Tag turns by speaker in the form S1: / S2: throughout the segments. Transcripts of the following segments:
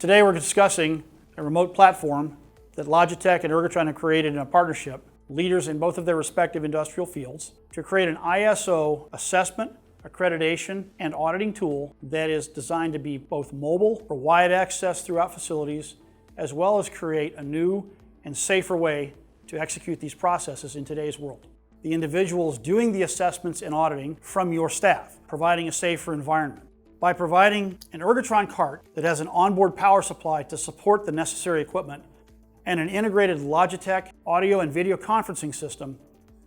S1: Today we're discussing a remote platform that Logitech and Ergotron have created in a partnership, leaders in both of their respective industrial fields, to create an ISO assessment, accreditation, and auditing tool that is designed to be both mobile for wide access throughout facilities, as well as create a new and safer way to execute these processes in today's world. The individuals doing the assessments and auditing from your staff, providing a safer environment. By providing an Ergotron cart that has an onboard power supply to support the necessary equipment and an integrated Logitech audio and video conferencing system,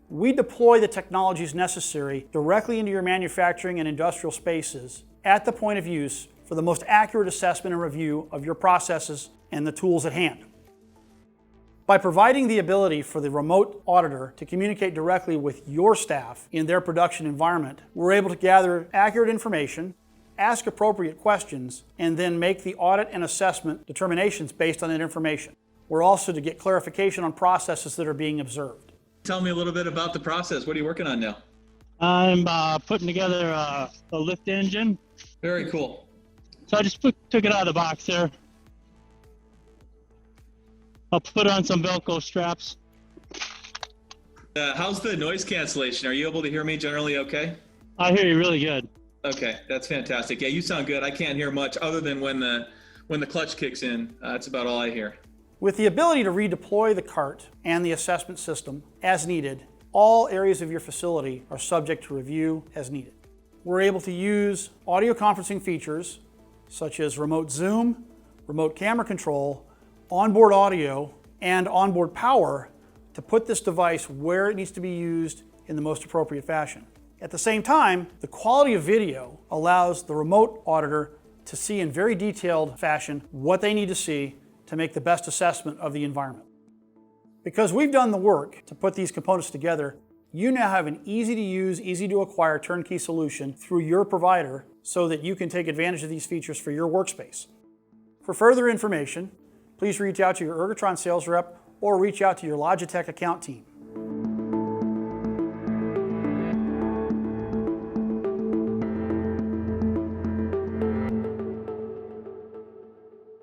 S1: we deploy the technologies necessary directly into your manufacturing and industrial spaces at the point of use for the most accurate assessment and review of your processes and the tools at hand. By providing the ability for the remote auditor to communicate directly with your staff in their production environment, we're able to gather accurate information, ask appropriate questions, and then make the audit and assessment determinations based on that information. We're also to get clarification on processes that are being observed.
S2: Tell me a little bit about the process. What are you working on now?
S3: I'm putting together a lift engine.
S2: Very cool.
S3: So I just took it out of the box there. I'll put on some Velcro straps.
S2: How's the noise cancellation? Are you able to hear me generally okay?
S3: I hear you really good.
S2: Okay, that's fantastic. Yeah, you sound good. I can't hear much other than when the clutch kicks in. That's about all I hear.
S1: With the ability to redeploy the cart and the assessment system as needed, all areas of your facility are subject to review as needed. We're able to use audio conferencing features such as remote zoom, remote camera control, onboard audio, and onboard power to put this device where it needs to be used in the most appropriate fashion. At the same time, the quality of video allows the remote auditor to see in very detailed fashion what they need to see to make the best assessment of the environment. Because we've done the work to put these components together, you now have an easy to use, easy to acquire turnkey solution through your provider so that you can take advantage of these features for your workspace. For further information, please reach out to your Ergotron sales rep or reach out to your Logitech account team.